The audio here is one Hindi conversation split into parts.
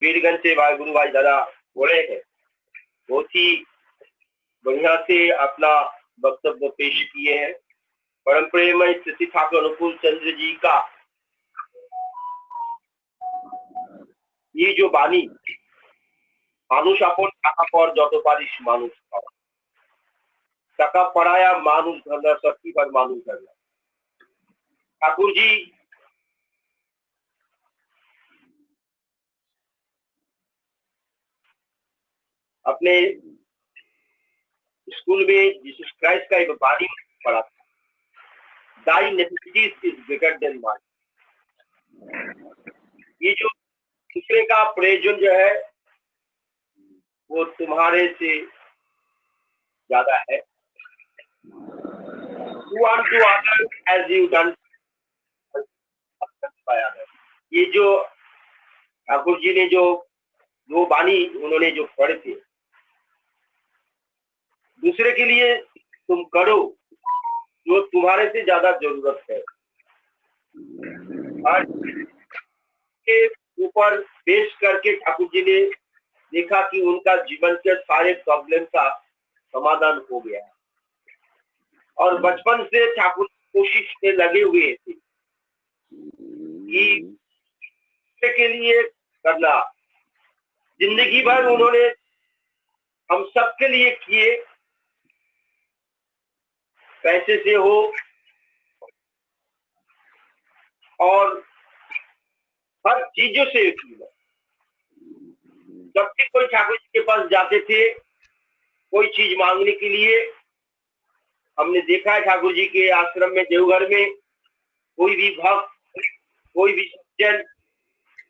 वीरगंज से भाई गुरु भाई दादा बोले हैं, बहुत ही बढ़िया से अपना वक्तव्य पेश किए हैं। परम प्रेममय श्री ठाकुर अनुकूल चंद्र जी का ये जो बानी মানুষ আপন টাকা পর যত পারিস মানুষ কর, টাকা पढ़ाया मानुष धरना सबकी पर मानुष धरना। ठाकुर जी अपने स्कूल में जीसस क्राइस्ट का एक बानी पढ़ा था, thy necessities is greater than mine. ये जो दूसरे का प्रयोजन जो है वो तुम्हारे से ज्यादा है। You want to honor as you done पाया है। ये जो ठाकुर जी ने जो दो बानी उन्होंने जो पढ़े थे, दूसरे के लिए तुम करो जो तुम्हारे से ज्यादा जरूरत है। और के ऊपर पेश करके ठाकुर जी ने देखा कि उनका जीवन के सारे प्रॉब्लम का समाधान हो गया है। और बचपन से ठाकुर कोशिश में लगे हुए थे कि के लिए करना, जिंदगी भर उन्होंने हम सबके लिए किए, पैसे से हो और हर चीजों से किया। जब भी कोई ठाकुर जी के पास जाते थे कोई चीज मांगने के लिए, हमने देखा है ठाकुर जी के आश्रम में देवघर में कोई भी भक्त, कोई भी सज्जन,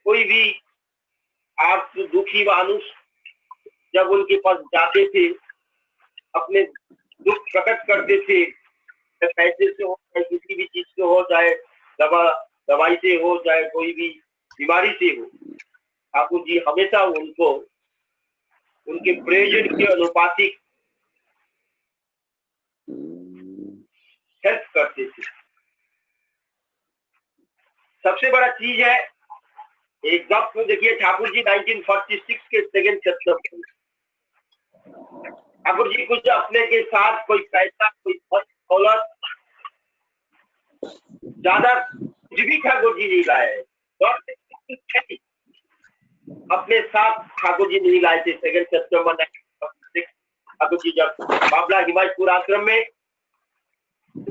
कोई भी आप दुखी मानुष जब उनके पास जाते थे अपने दुख प्रकट करते थे, पैसे से हो चाहे किसी भी चीज से हो, चाहे दवाई से हो, चाहे कोई भी बीमारी से हो, ठाकुर जी हमेशा उनको उनके प्रयोजन के अनुपातिक हेल्प करते थे। सबसे बड़ा चीज है एक वक्त में देखिए ठाकुर जी 1946 के सेकेंड चैप्टर में ठाकुर जी कुछ अपने के साथ कोई पैसा, कोई दौलत, ज्यादा कुछ भी ठाकुर जी नहीं लाए, अपने साथ ठाकुर जी नहीं लाए थे। सेकेंड चैप्टर में ठाकुर जी जब बाबला हिमायतपुर आश्रम में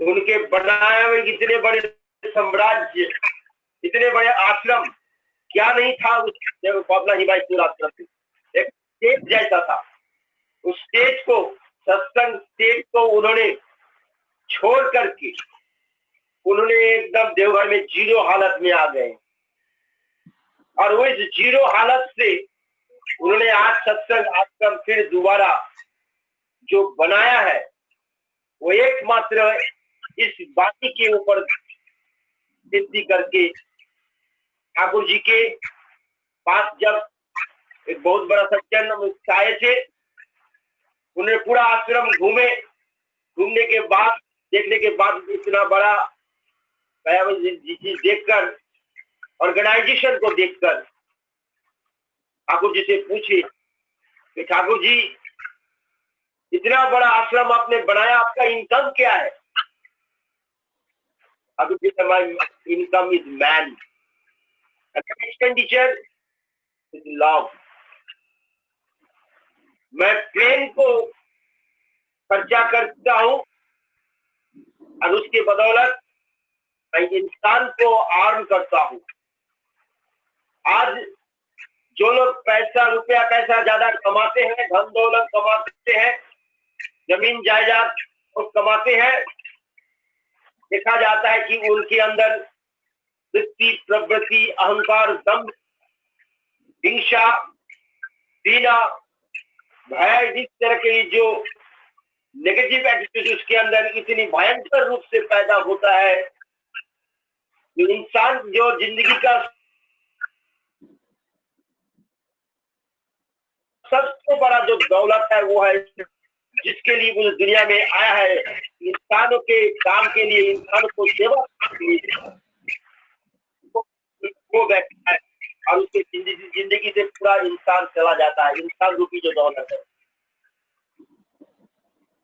उनके बनाए हुए इतने बड़े साम्राज्य, इतने बड़े आश्रम, क्या नहीं था उस बाबला हिमायतपुर आश्रम में, एक स्टेज जैसा था। उस स्टेज को, सत्संग स्टेज को उन्होंने छोड़ करके उन्होंने एकदम देवघर में जीरो हालत में आ गए। और वो इस जीरो हालत से उन्होंने आज सत्संग आश्रम फिर दोबारा जो बनाया है वो एकमात्र इस बाती के ऊपर सिद्धि करके ठाकुर जी के पास जब एक बहुत बड़ा सज्जन आए थे, उन्हें पूरा आश्रम घूमने के बाद, देखने के बाद इतना बड़ा देखकर, ऑर्गेनाइजेशन को देखकर ठाकुर जी से पूछे कि ठाकुर जी इतना बड़ा आश्रम आपने बनाया, आपका इनकम क्या है? ठाकुर जी का income is man, expenditure is love. मैं प्रेम को खर्चा करता हूँ और उसके बदौलत मैं इंसान को आर्म करता हूँ। आज जो लोग पैसा रुपया पैसा ज्यादा कमाते हैं, धन दौलत कमाते हैं, जमीन जायदाद कमाते हैं, देखा जाता है कि उनके अंदर वृत्ति, प्रवृत्ति, अहंकार, दम्भ, हिंसा, घृणा, भय, इस तरह के जो नेगेटिव एटीट्यूड उसके अंदर इतनी भयंकर रूप से पैदा होता है। इंसान जो जिंदगी का सबसे बड़ा जो दौलत है वो है जिसके लिए वो दुनिया में आया है, इंसानों के काम के लिए, इंसानों को सेवा करने के लिए वो बैठा है। और उसके जिंदगी से पूरा इंसान चला जाता है, इंसान रूपी जो दौलत है।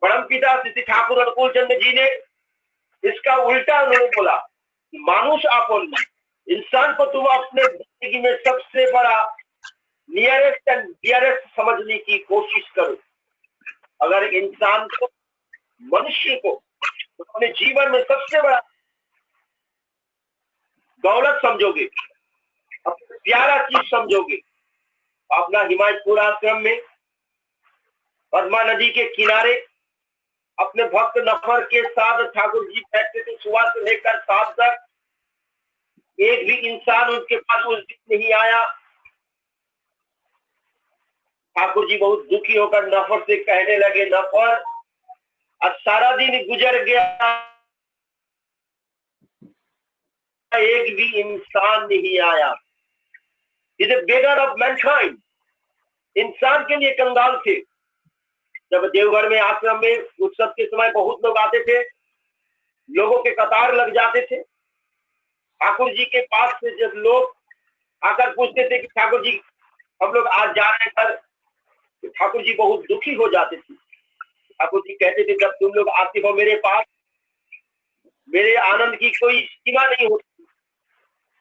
परम पिता श्री ठाकुर अनुकूल चंद्र जी ने इसका उल्टा उन्होंने बोला कि मानुष आपन, इंसान को तुम अपने जिंदगी में सबसे बड़ा नियरेस्ट एंड डियरेस्ट समझने की कोशिश करो। अगर इंसान को, मनुष्य को तो अपने जीवन में सबसे बड़ा दौलत समझोगे, अपना प्यारा चीज समझोगे, अपना हिमायतपुर आश्रम में पद्मा नदी के किनारे अपने भक्त नफर के साथ ठाकुर जी बैठते थे, सुबह से लेकर शाम तक। एक भी इंसान उनके पास उस दिन नहीं आया। ठाकुर जी बहुत दुखी होकर नफर से कहने लगे, नफर आज सारा दिन गुजर गया, एक भी इंसान नहीं आया। Is a beggar of Mankind, इंसान के लिए कंगाल थे। जब देवघर में आश्रम में उत्सव के समय बहुत लोग आते थे, लोगों के कतार लग जाते थे। ठाकुर जी के पास से जब लोग आकर पूछते थे कि ठाकुर जी हम लोग आज जा रहे हैं घर, तो ठाकुर जी बहुत दुखी हो जाते थे। ठाकुर जी कहते थे, जब तुम लोग आते हो मेरे पास, मेरे आनंद की कोई सीमा नहीं होती।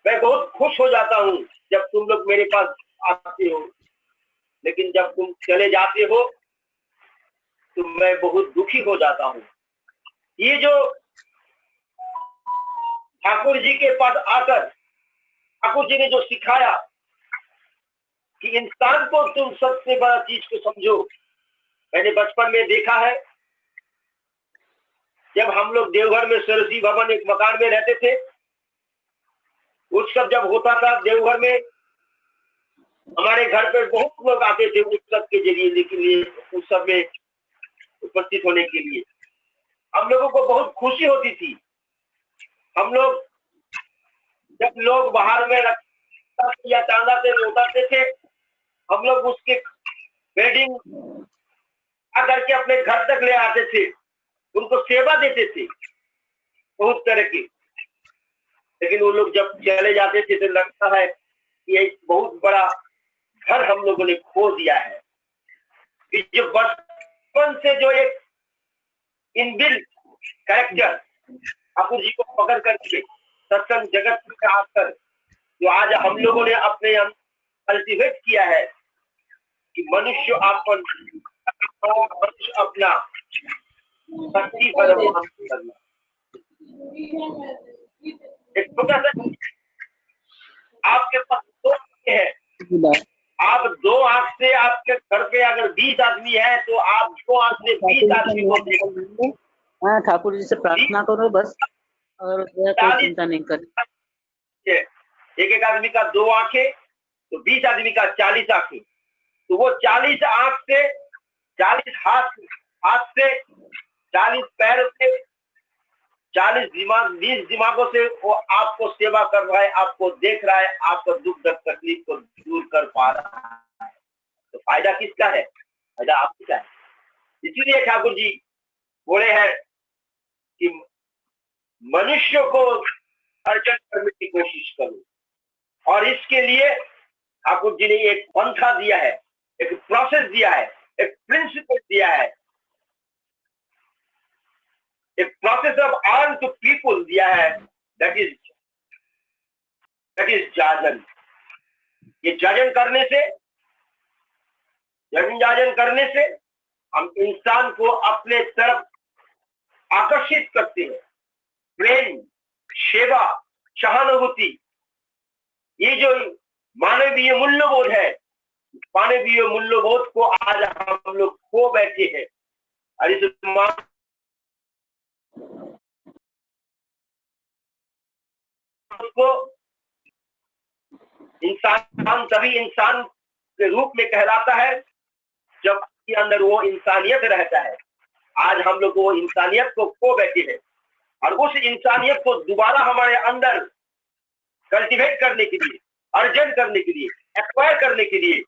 मैं बहुत खुश हो जाता हूँ जब तुम लोग मेरे पास आते हो, लेकिन जब तुम चले जाते हो तो मैं बहुत दुखी हो जाता हूँ। ये जो ठाकुर जी के पास आकर ठाकुर जी ने जो सिखाया कि इंसान को तुम सबसे बड़ा चीज को समझो। मैंने बचपन में देखा है, जब हम लोग देवघर में सरस्वती भवन एक मकान में रहते थे, उत्सव जब होता था देवघर में, हमारे घर पर बहुत लोग आते थे उत्सव के जरिए के लिए, उत्सव में उपस्थित होने के लिए। हम लोगों को बहुत खुशी होती थी। हम लोग जब लोग बाहर में या चांदा से लौटाते थे, हम लोग उसके वेडिंग आकर के अपने घर तक ले आते थे, उनको सेवा देते थे बहुत तरह की। लेकिन वो लोग जब चले जाते थे तो लगता है कि एक बहुत बड़ा घर हम लोगों ने खो दिया है। कि जो बचपन से जो एक इनबिल्ट कैरेक्टर ठाकुर जी को पकड़ करके सत्संग जगत में आकर जो आज हम लोगों ने अपने कल्टिवेट किया है कि मनुष्य अपन, मनुष्य अपना शक्ति परम करना। एक छोटा सा आपके पास दो आंखें हैं, आप दो आंख से आपके घर पे अगर 20 आदमी है तो आप दो आंख से 20 आदमी को देखेंगे। हाँ, ठाकुर जी से प्रार्थना करो बस, और कोई चिंता नहीं कर। एक एक आदमी का 2 आंखें तो 20 आदमी का 40 आंखें, तो वो 40 आंख से, 40 हाथ से, 40 पैर से, 40 दिमाग, 20 दिमागों से वो आपको सेवा कर रहा है, आपको देख रहा है, आपका दुख दर्द तकलीफ को दूर कर पा रहा है। तो फायदा किसका है? फायदा आपका है। इसीलिए ठाकुर जी बोले हैं कि मनुष्य को अर्जन करने की कोशिश करो, और इसके लिए ठाकुर जी ने एक पंथा दिया है, एक प्रोसेस दिया है, एक प्रिंसिपल दिया है, एक process of earn to people दिया है, दैट इज जाजन। ये जाजन करने से हम इंसान को अपने तरफ आकर्षित करते हैं। प्रेम, सेवा, सहानुभूति, ये जो मानवीय मूल्यबोध है, मानवीय मूल्यबोध को आज हम लोग खो बैठे हैं। और इस को इंसान तभी इंसान के रूप में कहलाता है जब के अंदर वो इंसानियत रहता है। आज हम लोग वो इंसानियत को खो बैठे हैं, और उस इंसानियत को दोबारा हमारे अंदर कल्टीवेट करने के लिए, अर्जन करने के लिए, एक्वायर करने के लिए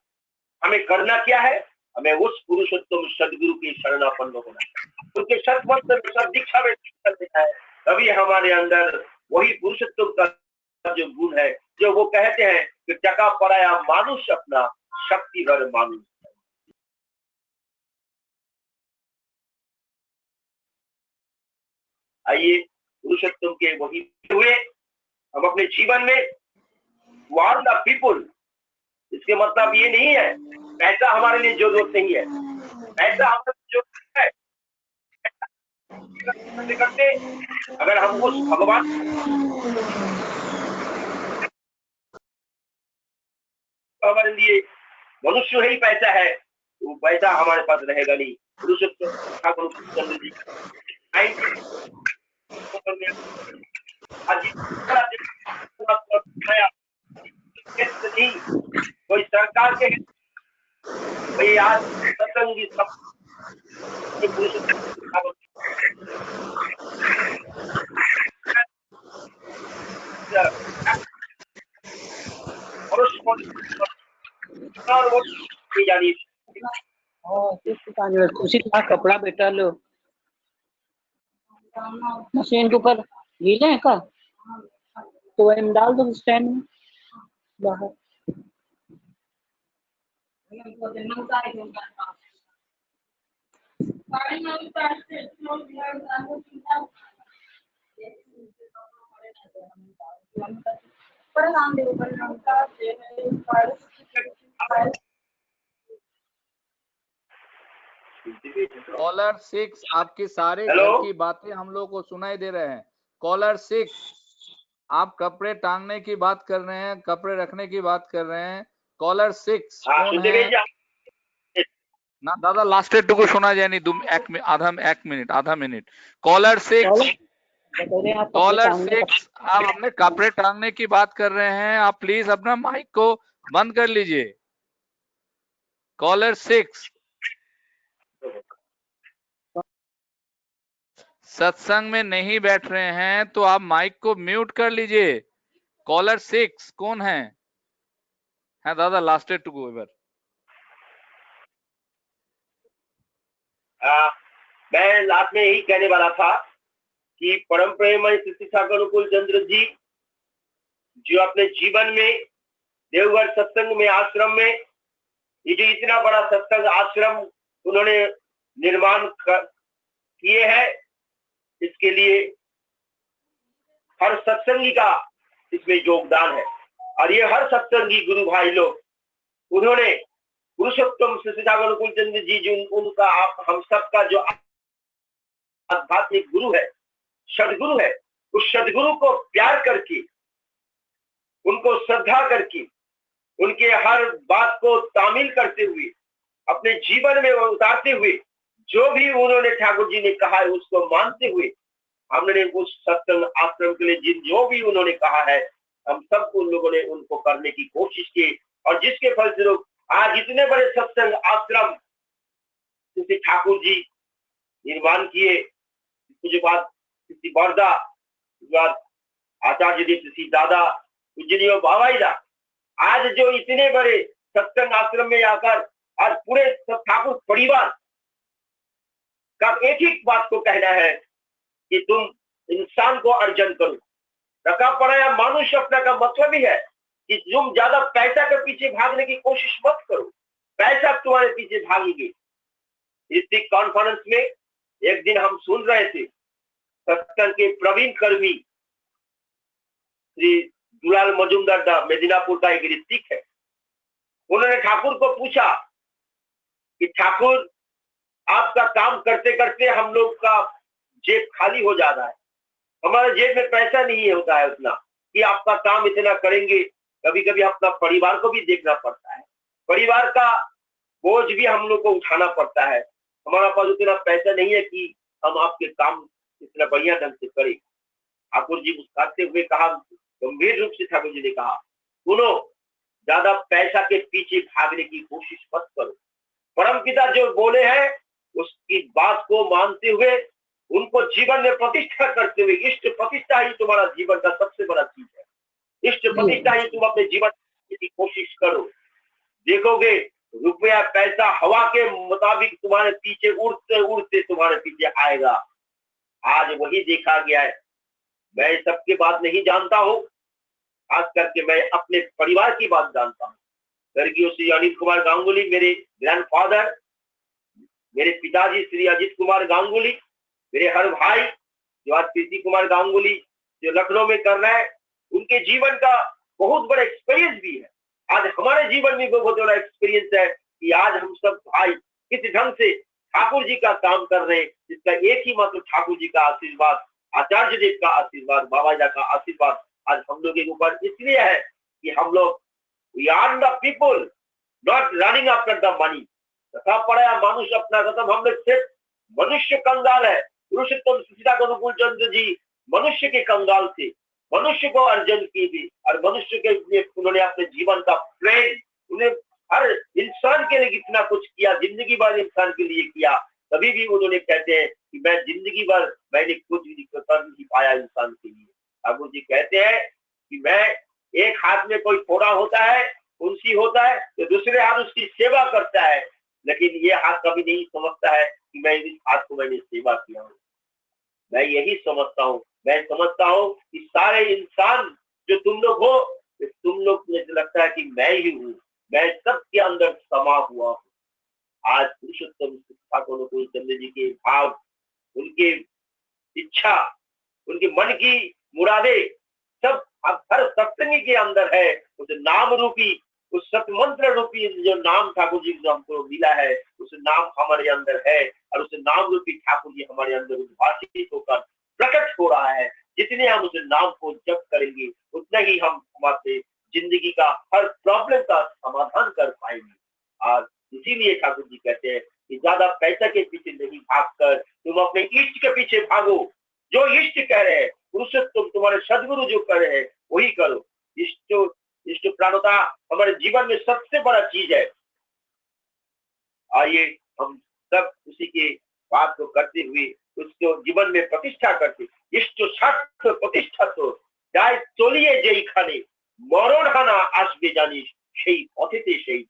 हमें करना क्या है? हमें उस पुरुषोत्तम सदगुरु की शरणापन्न होना है, उनके सत्मंत्र सदीक्षा में करना है। तभी हमारे अंदर वही पुरुषोत्तम का जो गुण है, जो वो कहते हैं कि टका पराया मानुष अपना शक्तिधर मानुष। आइए पुरुषोत्तम के वही हुए हम अपने जीवन में वार द पीपुल। इसके मतलब ये नहीं है पैसा हमारे लिए जरूरत नहीं है, पैसा हमारे लिए जरूरत है करते करते अगर हमको भगवान हमारे लिए मनुष्य ही पैसा है तो पैसा हमारे पास रहेगा नहीं। पुरुषोत्तम ठाकुर चंद्र जी नहीं कोई सरकार के भाई आज सत्संगी सब पुरुषोत्तम ठाकुर और वो जानी उसी का कपड़ा बेटा लो मशीन के ऊपर गीले हैं का तो वही में डाल दो स्टैंड में बाहर। कॉलर 6 आपकी सारे हेलो? घर की बातें हम लोग को सुनाई दे रहे हैं। कॉलर 6 आप कपड़े टांगने की बात कर रहे हैं, कपड़े रखने की बात कर रहे हैं। कॉलर 6 हाँ कौन सुनते है भैया ना दादा? लास्ट टुकु शोना जाए नहीं तुम आधा मिनट। कॉलर 6 कॉलर 6 आप अपने कपड़े टांगने की बात कर रहे हैं, आप प्लीज अपना माइक को बंद कर लीजिए। कॉलर 6 सत्संग में नहीं बैठ रहे हैं तो आप माइक को म्यूट कर लीजिए। कॉलर 6 कौन है? हाँ दादा लास्ट टुकु एवर। मैं लास्ट में यही कहने वाला था कि परम प्रेममय श्री ठाकुर अनुकूल चंद्र जी जो अपने जीवन में देवघर सत्संग में आश्रम में ये जो इतना बड़ा सत्संग आश्रम उन्होंने निर्माण किए हैं, इसके लिए हर सत्संगी का इसमें योगदान है। और ये हर सत्संगी गुरु भाई लोग उन्होंने पुरुषोत्तम श्री ठाकुर अनुकूल चंद्र जी जो उनका हम सबका जो आध्यात्मिक गुरु है, सदगुरु है, उस सदगुरु को प्यार करके उनको श्रद्धा करके उनके हर बात को तामील करते हुए अपने जीवन में उतारते हुए जो भी उन्होंने ठाकुर जी ने कहा है उसको मानते हुए हमने उस सत्संग आश्रम के लिए जो भी उन्होंने कहा है हम सब उन लोगों ने उनको करने की कोशिश की और जिसके फलस्वरूप आज इतने बड़े सत्संग आश्रम श्री ठाकुर जी निर्माण किए। पूज्य बात श्री बरदा आचार्य जी श्री दादा पूजनीय बाबाईदा आज जो इतने बड़े सत्संग आश्रम में आकर आज पूरे ठाकुर परिवार का एक ही बात को कहना है कि तुम इंसान को अर्जन करो। रखा पड़ा मानुष अपना का मतलब ही है कि तुम ज्यादा पैसा के पीछे भागने की कोशिश मत करो, पैसा तुम्हारे पीछे भागेगी। इस कॉन्फ्रेंस में एक दिन हम सुन रहे थे सत्संग के प्रवीण कर्मी श्री दुलाल मजुमदार मेदिनापुर का एक ऋतिक है, उन्होंने ठाकुर को पूछा कि ठाकुर आपका काम करते करते हम लोग का जेब खाली हो जाता है, हमारे जेब में पैसा नहीं होता है उतना कि आपका काम इतना करेंगे। कभी कभी अपना परिवार को भी देखना पड़ता है, परिवार का बोझ भी हम लोग को उठाना पड़ता है, हमारा पास उतना पैसा नहीं है कि हम आपके काम इतना बढ़िया ढंग से करें। ठाकुर जी मुस्कुराते हुए कहा, गंभीर रूप से ठाकुर जी ने कहा, सुनो ज्यादा पैसा के पीछे भागने की कोशिश मत करो। परमपिता जो बोले हैं उसकी बात को मानते हुए उनको जीवन में प्रतिष्ठा करते हुए, इष्ट प्रतिष्ठा ही तुम्हारा जीवन का सबसे बड़ा चीज है, इष्ट प्रतिष्ठा ही तुम अपने जीवन की कोशिश करो। देखोगे रुपया पैसा हवा के मुताबिक तुम्हारे पीछे उड़ते उड़ते तुम्हारे पीछे आएगा। आज वही देखा गया है। मैं सबकी बात नहीं जानता हूँ, खास करके मैं अपने परिवार की बात जानता हूँ। स्वर्गीय श्री अनिल कुमार गांगुली मेरे ग्रैंडफादर, मेरे पिताजी श्री अजित कुमार गांगुली, मेरे हर भाई जो आज प्रीति कुमार गांगुली जो लखनऊ में कर रहे हैं, उनके जीवन का बहुत बड़ा एक्सपीरियंस भी है। आज हमारे जीवन में बहुत बड़ा एक्सपीरियंस है कि आज हम सब भाई किस ढंग से ठाकुर जी का काम कर रहे हैं, जिसका एक ही मात्र ठाकुर जी का आशीर्वाद, आचार्य देव का आशीर्वाद, बाबा जी का आशीर्वाद आज हम लोग के ऊपर इसलिए है कि हम लोग we are the people not running after the money. तथा पड़ा मनुष्य अपना खत्म, हम लोग सिर्फ मनुष्य कंगाल है। पुरुषोत्तम सुशीला अनुकूल चंद्र जी मनुष्य के कंगाल थे, मनुष्य को अर्जन की थी और मनुष्य के लिए उन्होंने अपने जीवन का प्रेम, उन्हें हर इंसान के लिए कितना कुछ किया, जिंदगी भर इंसान के लिए किया। तभी भी उन्होंने कहते हैं कि मैं जिंदगी भर मैंने कुछ भी कर नहीं पाया इंसान के लिए। ठाकुर जी कहते हैं कि मैं एक हाथ में कोई फोड़ा होता है, उनसी होता है, तो दूसरे हाथ उसकी सेवा करता है, लेकिन ये हाथ कभी नहीं समझता है कि मैं इस हाथ को मैंने सेवा किया हूँ। मैं यही समझता हूँ, मैं समझता हूँ कि सारे इंसान जो तुम लोग हो, तुम लोग मुझे लगता है कि मैं ही हूँ, मैं सबके अंदर समा हुआ हूँ। आज पुरुषोत्तम ठाकुर अनुकूल चंद्र जी के भाव, उनके इच्छा, उनके मन की मुरादे सब हर सत्संगी के अंदर है। उस नाम रूपी, उस सतमंत्र रूपी जो नाम ठाकुर जी को हमको मिला है, उस नाम हमारे अंदर है और उस नाम रूपी ठाकुर जी हमारे अंदर उद्भाषित होकर प्रकट हो रहा है। जितने हम उस नाम को जप करेंगे उतना ही हम हमारे जिंदगी का हर प्रॉब्लम का समाधान कर पाएंगे। और इसीलिए ठाकुर जी कहते हैं कि ज्यादा पैसा के पीछे नहीं भागकर तुम अपने इष्ट के पीछे भागो। जो इष्ट कह रहे हैं, पुरुषोत्तम तुम्हारे सदगुरु जो कह रहे हैं वही करो। इष्ट प्राणता हमारे जीवन में सबसे बड़ा चीज है। आइए हम सब उसी के बात को करते हुए उसको जीवन में प्रतिष्ठा करते। इष्ट शास्त्र प्रतिष्ठा तो जाए चलिए যেইখানে মরণ হানা আসবে জানিস সেই পথেতে সেই